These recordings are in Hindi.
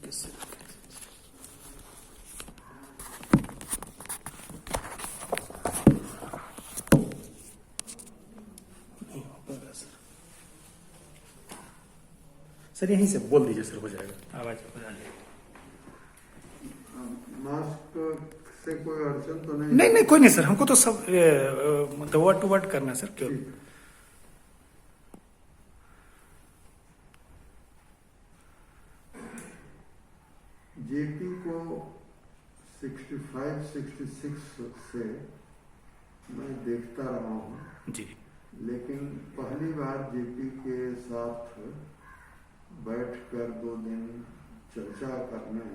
किससे नहीं हो पाएगा सर। सर यहीं से बोल दीजिए सर, हो जाएगा, आवाज हो जाएगी। मास्क से कोई अड़चन तो नहीं? नहीं नहीं कोई नहीं सर, हमको तो सब मतलब वर्ड टू वर्ड करना है सर। क्यों? जेपी को 65-66 से मैं देखता रहा हूँ जी, लेकिन पहली बार जेपी के साथ बैठकर 2 दिन चर्चा करने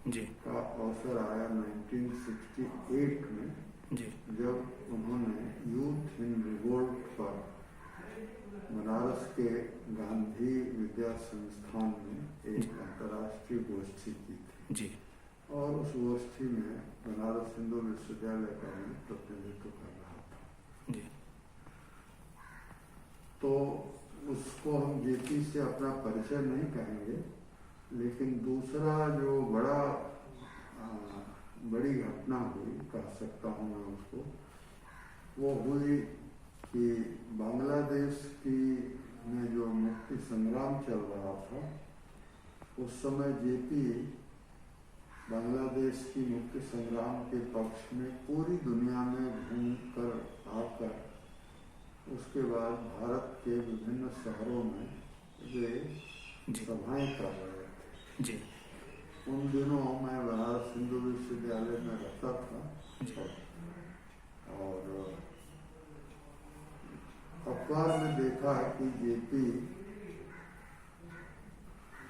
जी, का अवसर आया 1968 में, जी, जब उन्होंने यूथ इन रिवोल्ट पर बनारस के गांधी विद्या संस्थान में एक अंतर्राष्ट्रीय गोष्ठी की थी जी, और उस गोष्ठी में बनारस हिंदू विश्वविद्यालय का मैं प्रतिनिधित्व कर रहा था। जी, तो उसको हम जेपी से अपना परिचय नहीं कहेंगे, लेकिन दूसरा जो बड़ी घटना हुई, कह सकता हूँ मैं उसको, वो हुई कि बांग्लादेश में जो मुक्ति संग्राम चल रहा था, उस समय जेपी बांग्लादेश की मुक्ति संग्राम के पक्ष में पूरी दुनिया में घूमकर आकर उसके बाद भारत के विभिन्न शहरों में वे सभाएं कर रहे थे। जी, उन दिनों मैं बनारस हिंदू विश्वविद्यालय में रहता था और अखबार में देखा कि जेपी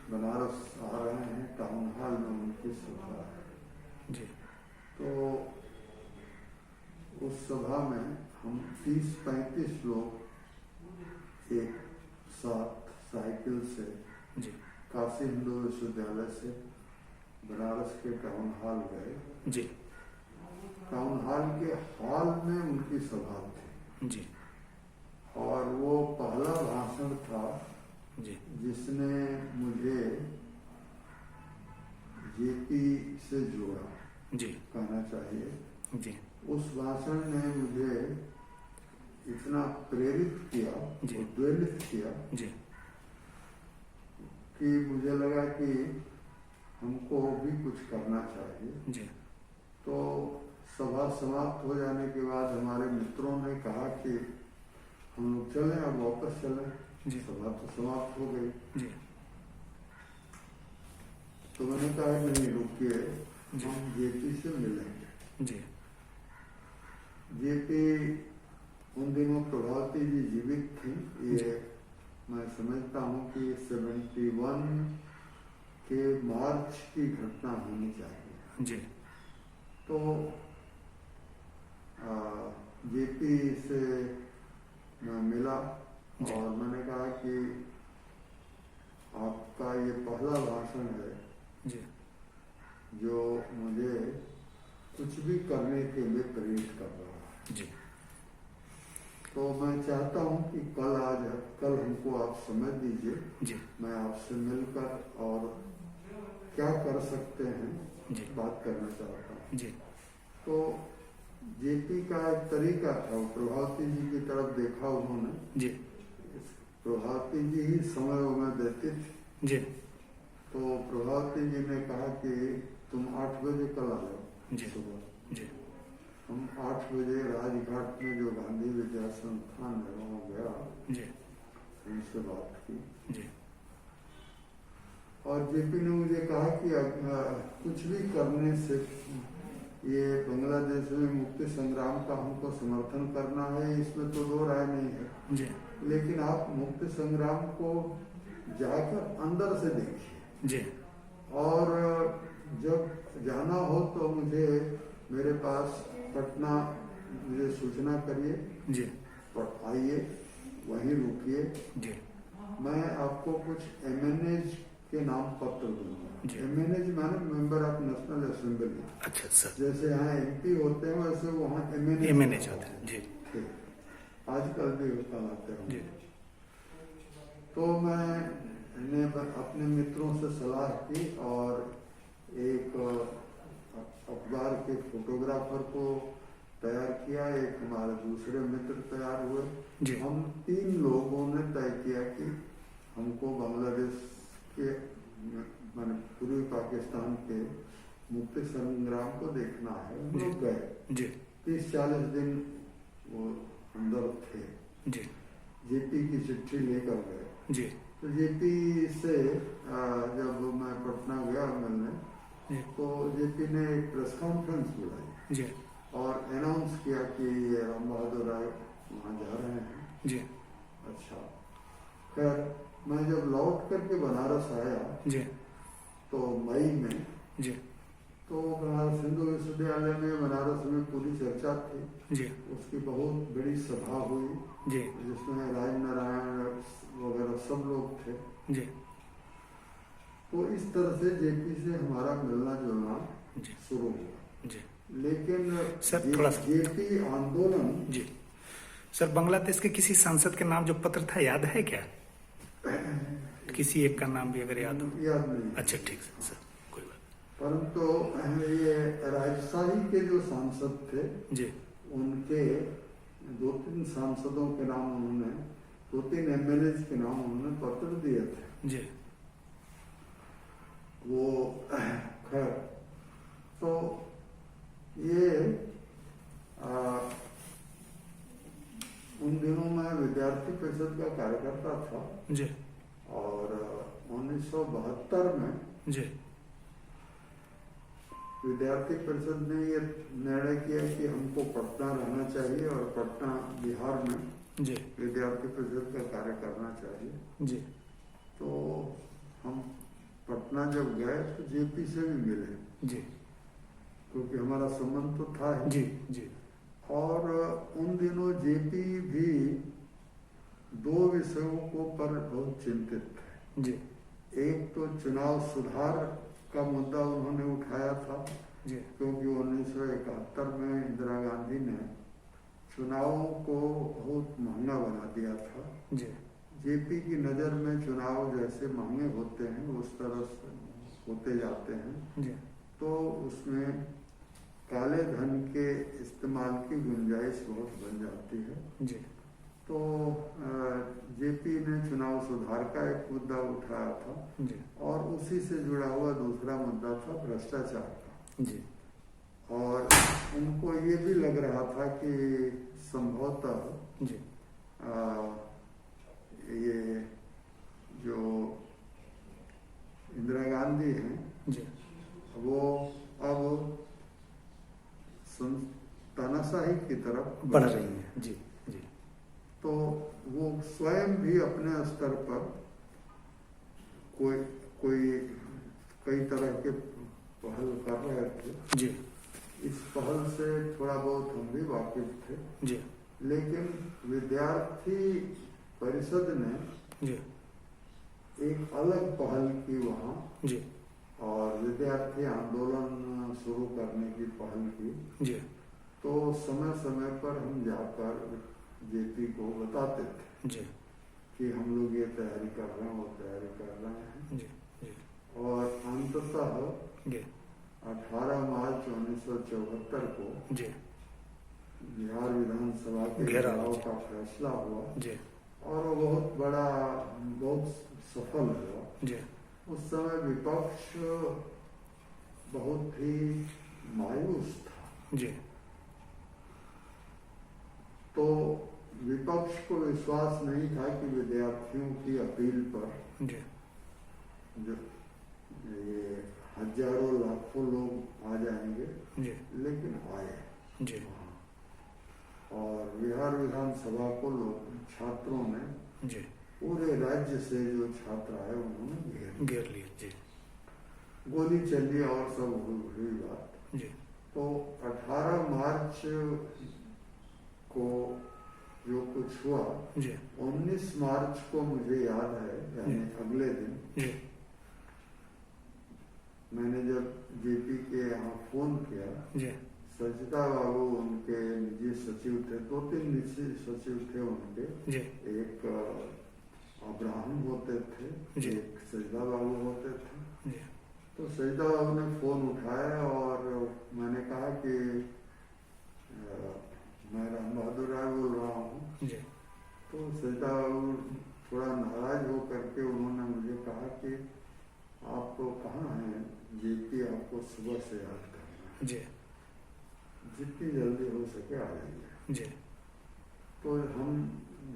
बनारस आ रहे हैं, टाउन हॉल में उनकी सभा है। जी, तो उस सभा में हम 30-35 लोग एक साथ साइकिल से जी, काशी हिंदू विश्वविद्यालय से बनारस के टाउन हॉल गए। जी, टाउन हॉल के हॉल में उनकी सभा थी जी, और वो पहला भाषण था जी, जिसने मुझे जेपी से जोड़ा, जी, कहना चाहिए। जी, उस भाषण ने मुझे इतना प्रेरित किया, उद्वेलित किया जी, कि मुझे लगा कि हमको भी कुछ करना चाहिए। जी, तो सभा समाप्त हो जाने के बाद हमारे मित्रों ने कहा कि हम लोग चलें, अब वापस चलें, सभा तो समाप्त हो गई। जी, तो मैंने कहा नहीं रुकिए, हम जेपी से मिलेंगे। जी, जेपी उन दिनों प्रभावती जी जीवित थी, ये मैं समझता हूँ कि 71 के मार्च की घटना होनी चाहिए। जी, तो जेपी से मैं मिला और मैंने कहा कि आपका ये पहला भाषण है जी, जो मुझे कुछ भी करने के लिए प्रेरित कर रहा है। जी, तो मैं चाहता हूँ कि कल हमको आप समय दीजिए, जी, मैं आपसे मिलकर और क्या कर सकते हैं जी, बात करना चाहता हूँ। जी, तो जेपी का एक तरीका था, वो प्रभावती जी की तरफ देखा उन्होंने, जी, प्रभावती जी ही समय उन्हें देती थी। जी, तो प्रभावती जी ने कहा कि तुम 8 बजे कल आ जाओ जी, सुबह। जी, हम 8 बजे राजघाट में जो गांधी विद्या संस्थान है वहाँ गया, जी, उनसे बात की जी, और जेपी ने मुझे कहा कि कुछ भी करने से ये बांग्लादेश में मुक्ति संग्राम का हमको समर्थन करना है, इसमें तो दो राय नहीं है, जी, लेकिन आप मुक्ति संग्राम को जाकर अंदर से देखिए जी, और जब जाना हो तो मुझे मेरे पास पटना मुझे सूचना करिए, जी, आइए, वहीं रुकिए, जी, मैं आपको कुछ MNAs के नाम पत्र दूंगा। MNAs माने मेंबर ऑफ नेशनल असेंबली। अच्छा सर, जैसे यहाँ MP होते हैं वैसे वहाँ MNAs होते हैं। जी, आजकल भी होता लाते हैं। तो मैं ने अपने मित्रों से सलाह की और एक अखबार के फोटोग्राफर को तैयार किया, एक हमारे दूसरे मित्र तैयार हुए। जी। हम 3 लोगों ने तय किया कि हमको बांग्लादेश के माने पूर्वी पाकिस्तान के मुक्ति संग्राम को देखना है। हम लोग गए। जी। 30-40 दिन वो अंदर थे। जी। जेपी की चिट्ठी लेकर गए। जी। तो जेपी से जब मैं पटना गया मिलने, तो जेपी ने एक प्रेस कॉन्फ्रेंस बुलाई जी। और अनाउंस किया कि ये राम बहादुर राय वहाँ जा रहे हैं। जी। अच्छा, खैर मैं जब लौट करके बनारस आया जी। तो मई में, जी। तो बनारस हिंदू विश्वविद्यालय में बनारस में पूरी चर्चा थी। जी। उसकी बहुत बड़ी सभा हुई जी। जिसमें राजनारायण वगैरह सब लोग थे। जी। तो इस तरह से जेपी से हमारा मिलना जुलना जी। शुरू हुआ। जी। लेकिन सर, थोड़ा सा जेपी आंदोलन, जी सर, बांग्लादेश के किसी सांसद के नाम जो पत्र था याद है क्या? किसी एक का नाम भी अगर याद हो। याद नहीं। अच्छा, ठीक है सर, कोई बात। परंतु ये राजशाही के जो सांसद थे, जी। उनके 2-3 सांसदों के नाम उन्होंने, 2-3 एमएलए के नाम उन्होंने पत्र दिए थे। जी। वो खैर, तो ये उन दिनों मैं विद्यार्थी परिषद का कार्यकर्ता था। जी। और 1972 में जी। विद्यार्थी परिषद ने ये निर्णय किया कि हमको पटना रहना चाहिए और पटना बिहार में जी। विद्यार्थी परिषद का कार्य करना चाहिए। जी। तो हम पटना जब गए तो जेपी से भी मिले। जी। क्योंकि हमारा संबंध तो था ही। जी। जी। और उन दिनों जेपी भी 2 विषयों को पर बहुत चिंतित थे। जी। एक तो चुनाव सुधार का मुद्दा उन्होंने उठाया था। जी। क्योंकि 1971 में इंदिरा गांधी ने चुनावों को बहुत महंगा बना दिया था। जी। जेपी की नज़र में चुनाव जैसे महंगे होते हैं उस तरह से होते जाते हैं। जी। तो उसमें काले धन के इस्तेमाल की गुंजाइश बहुत बन जाती है। जी। तो जेपी ने चुनाव सुधार का एक मुद्दा उठाया था। जी। और उसी से जुड़ा हुआ दूसरा मुद्दा था भ्रष्टाचार का। जी। और उनको ये भी लग रहा था कि संभवतः जी। ये जो इंदिरा गांधी हैं, जी। वो अब तानाशाही की तरफ बढ़ रही है। जी। जी। तो वो स्वयं भी अपने स्तर पर कई तरह के पहल कर रहे थे। जी। इस पहल से थोड़ा बहुत हम भी वाकिफ थे। जी। लेकिन विद्यार्थी परिषद ने जी। एक अलग पहल की वहाँ, जी। और विद्यार्थी आंदोलन शुरू करने की पहल की। जी। तो समय समय पर हम जाकर जेपी को बताते थे जी। कि हम लोग ये तैयारी कर रहे हैं, वो तैयारी कर रहे हैं। जी। जी। और अंततः 18 मार्च 1974 को जी। बिहार विधानसभा के घेराव का फैसला हुआ। जी। और वो बहुत बड़ा, बहुत सफल हुआ। जी। उस समय विपक्ष बहुत ही मायूस था। जी। तो विपक्ष को विश्वास नहीं था कि विद्यार्थियों की अपील पर जी। जो ये हजारों लाखों लोग आ जाएंगे। जी। लेकिन आए। जी। और बिहार विधानसभा को लोग, छात्रों ने, जी, पूरे राज्य से जो छात्र आए उन्होंने घेर लिया। जी। गोली चली और सब हुई बात। जी। तो 18 मार्च को जो कुछ हुआ, जी, 19 मार्च को मुझे याद है, यानी अगले दिन, जी, मैंने जब जेपी के यहाँ फोन किया, जी, सचिता बाबू उनके निजी सचिव थे, 2-3 निजी सचिव थे उनके। जी। एक अब्राहम होते थे, जी। एक सजदा बाबू होते थे। जी। तो सजदा बाबू ने फोन उठाया और मैंने कहा कि मैं राम बहादुर राय बोल रहा हूँ। जी। तो सजदा बाबू थोड़ा नाराज हो करके उन्होंने मुझे कहा कि आप कहाँ हैं, जेपी आपको सुबह से याद कर रहा है, जी। जितनी जल्दी हो सके आ जाइए। जी। तो हम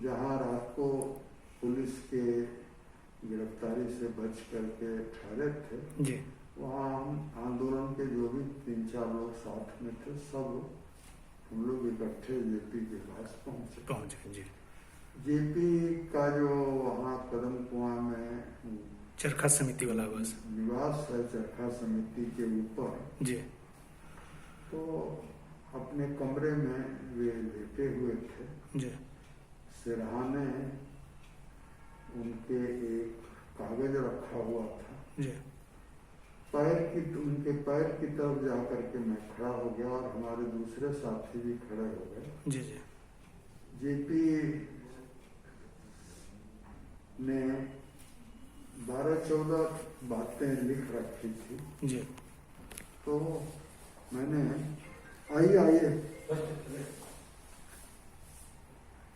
जहाँ रात को पुलिस के गिरफ्तारी से बच करके ठहरे थे, जी। वहाँ हम आंदोलन के जो भी 3-4 लोग साथ में थे, सब हम लोग इकट्ठे जेपी के पास पहुँचे। जी। जेपी का जो वहाँ कदम कुआं में चरखा समिति वाला बस निवास है, चरखा समिति के ऊपर, जी। तो अपने कमरे में वे लेटे हुए थे। जी। सिरहाने उनके एक कागज रखा हुआ था। जी। उनके पैर की तरफ जाकर के मैं खड़ा हो गया और हमारे दूसरे साथी भी खड़े हो गए। जी। जी। जेपी ने 12-14 बातें लिख रखी थी। जी। तो मैंने आइए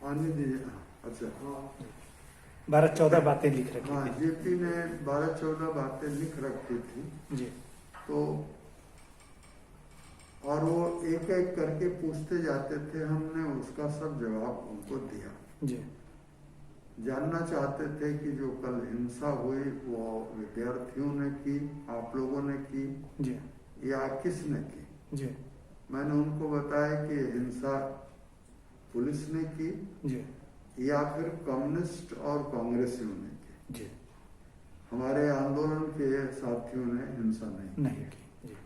आने दीजिए। अच्छा, 12-14 बातें लिख रखी हाँ, थी। जेपी ने 12-14 बातें लिख रखी थी। जी। तो और वो एक एक करके पूछते जाते थे, हमने उसका सब जवाब उनको दिया। जी। जानना चाहते थे कि जो कल हिंसा हुई वो विद्यार्थियों ने की, आप लोगों ने की, जी। या किसने की। जी। मैंने उनको बताया कि हिंसा पुलिस ने की जी। या फिर कम्युनिस्ट और कांग्रेसियों ने की। जी। हमारे आंदोलन के साथियों ने हिंसा नहीं की। जी।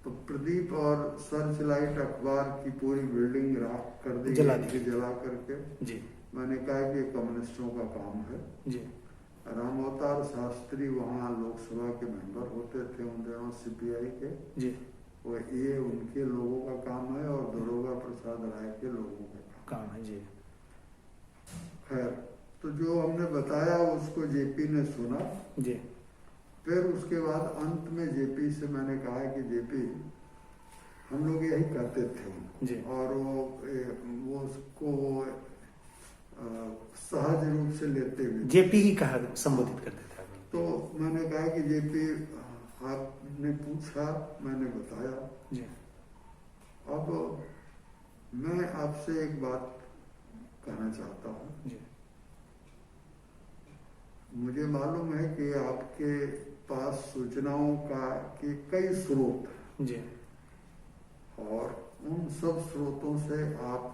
तो प्रदीप और सर्च लाइट अखबार की पूरी बिल्डिंग राख कर दी, जला दी। जला करके। जी। मैंने कहा कि कम्युनिस्टों का काम है। जी। राम अवतार शास्त्री वहाँ लोकसभा के मेंबर होते थे उन दिनों, सीपीआई के। जी। वो ये उनके लोगों का काम है और दरोगा प्रसाद राय के लोगों का काम है। जी। खैर, तो जो हमने बताया उसको जेपी ने सुना। जी। फिर उसके बाद अंत में जेपी से मैंने कहा कि जेपी, हम लोग यही कहते थे जी। और वो उसको सहज रूप से लेते हुए जेपी ही कहा संबोधित करते थे। तो मैंने कहा कि जेपी, आपने पूछा, मैंने बताया। जी। अब मैं आपसे एक बात कहना चाहता हूँ। जी। मुझे मालूम है कि आपके पास सूचनाओं का के कई स्रोत हैं। जी। और उन सब स्रोतों से आप,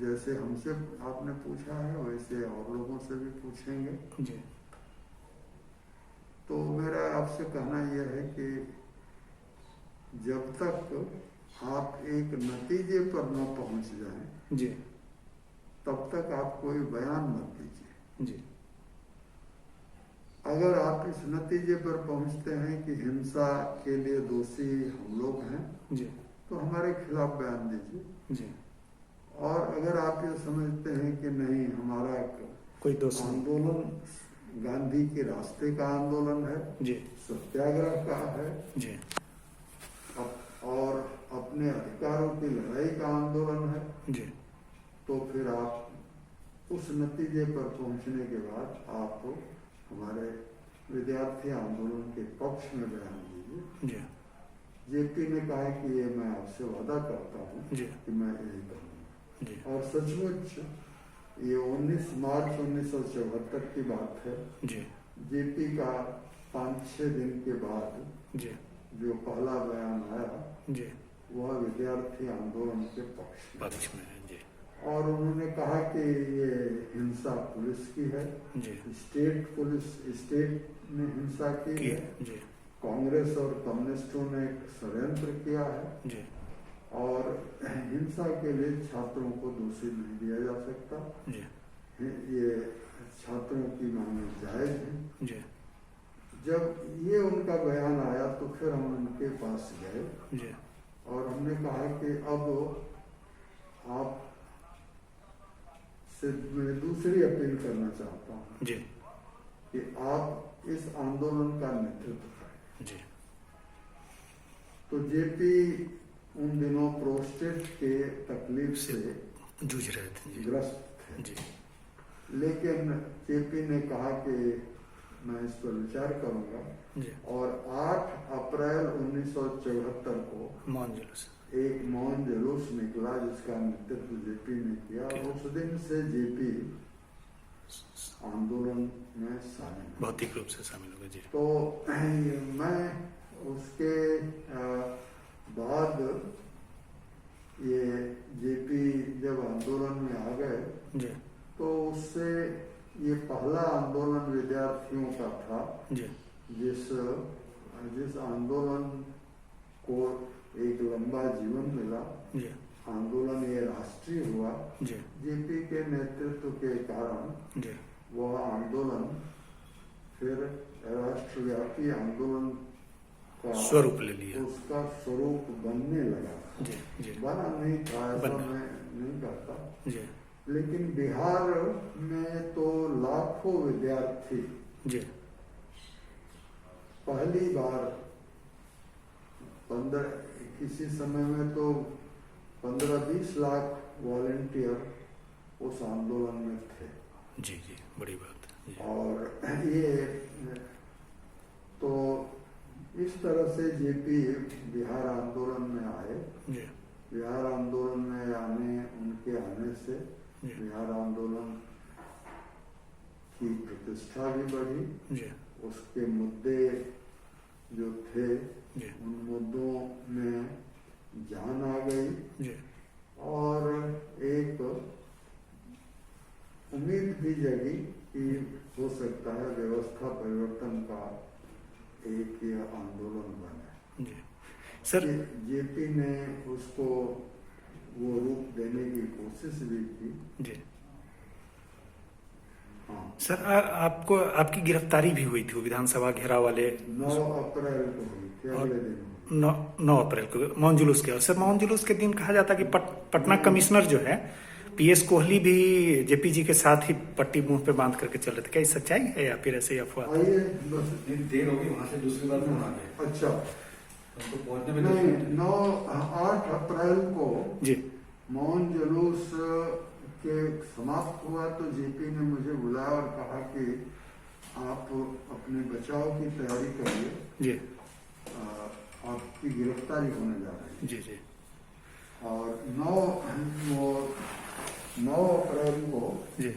जैसे हमसे आपने पूछा है वैसे और लोगों से भी पूछेंगे। जी। तो मेरा आपसे कहना यह है कि जब तक आप एक नतीजे पर न पहुंच जाएं, जी। तब तक आप कोई बयान मत दीजिए। जी। अगर आप इस नतीजे पर पहुंचते हैं कि हिंसा के लिए दोषी हम लोग हैं, जी। तो हमारे खिलाफ बयान दीजिए। जी। और अगर आप ये समझते हैं कि नहीं, हमारा कोई दोष आंदोलन गांधी के रास्ते का आंदोलन है, जी, सत्याग्रह का है, जी, और अपने अधिकारों की लड़ाई का आंदोलन है, जी, तो फिर आप उस नतीजे पर पहुंचने के बाद आप हमारे विद्यार्थी आंदोलन के पक्ष में बयान दीजिए। जी, जेपी ने कहा कि ये मैं आपसे वादा करता हूँ जी, कि मैं यही करूँगा। जी, और सचमुच ये 19 मार्च 1974 की बात है। जी, जेपी का 5-6 दिन के बाद जी, जो पहला बयान आया, जी, वह विद्यार्थी आंदोलन के पक्ष में है। जी, और उन्होंने कहा कि ये हिंसा पुलिस की है, जी, स्टेट ने हिंसा की है, जी, कांग्रेस और कम्युनिस्टों ने एक षड्यंत्र किया है, जी, और हिंसा के लिए छात्रों को दोषी नहीं दिया जा सकता। जी, ये छात्रों की मांग जायज है। जी, जब ये उनका बयान आया तो फिर हम उनके पास गए जी, और हमने कहा कि अब आप से मैं दूसरी अपील करना चाहता हूँ जी कि आप इस आंदोलन का नेतृत्व करें। जी तो जेपी उन दिनों प्रोस्टेट के तकलीफ से जूझ रहे थे जी ग्रस्त थे, जी लेकिन जेपी ने कहा कि मैं इस पर विचार करूंगा जी और 8 अप्रैल 1974 को मौन जुलूस एक मौन जुलूस निकला जिसका नेतृत्व जेपी ने किया। उस दिन से जेपी आंदोलन में शामिल हुए। भौतिक रूप से शामिल हो गए जी तो मैं उसके बाद ये जेपी जब आंदोलन में आ गए जी तो उससे ये पहला आंदोलन विद्यार्थियों का था जी जिस आंदोलन को एक लंबा जीवन मिला। जी आंदोलन ये राष्ट्रीय हुआ। जी जेपी के नेतृत्व के कारण जी वह आंदोलन फिर राष्ट्रव्यापी आंदोलन का स्वरूप ले लिया। उसका स्वरूप बनने लगा। जी जी बना नहीं था ऐसा बना। मैं नहीं कहता, जी लेकिन बिहार में तो लाखों विद्यार्थी जी पहली बार 15 किसी समय में तो 15-20 लाख वॉलेंटियर उस आंदोलन में थे। जी जी बड़ी बात है जी। और ये तो इस तरह से जेपी बिहार आंदोलन में आए। जी बिहार आंदोलन में उनके आने से जी बिहार आंदोलन की प्रतिष्ठा भी बढ़ी। जी उसके मुद्दे जो थे जी उन मुद्दों में जान आ गई जी और एक उम्मीद भी जगी कि हो सकता है व्यवस्था परिवर्तन का एक ये आंदोलन बने। जी सर जेपी ने उसको वो रूप देने की कोशिश भी की। जी हाँ, सर आपको आपकी गिरफ्तारी भी हुई थी विधानसभा घेराव वाले 9 अप्रैल को हुई थी, अगले दिन। 9 अप्रैल को मौन जुलूस के अवसर मौन जुलूस के दिन कहा जाता है कि पटना कमिश्नर जो है पीएस कोहली भी जेपी जी के साथ ही पट्टी मुंह पे बांध करके चल रहे थे। क्या ये सच्चाई है या फिर ऐसे ही अफवाह? आइए बस। देर होगी वहां से दूसरी बार फोन आ गया अच्छा उनको पहुंचने में नहीं, 8 अप्रैल को जी मौन जुलूस के समाप्त हुआ तो जेपी ने मुझे बुलाया और कहा कि आप अपने बचाव की तैयारी करिए, जी आपकी गिरफ्तारी होने जा रही है। जी जी और 9 अप्रैल को जी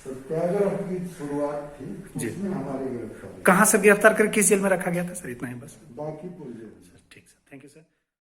सत्याग्रह की शुरुआत थी, जी। उसमें हमारी गिरफ्तारी। कहाँ से गिरफ्तार कर किस जेल में रखा गया था सर? इतना ही बस। बांकीपुर जेल। ठीक सर, थैंक यू सर।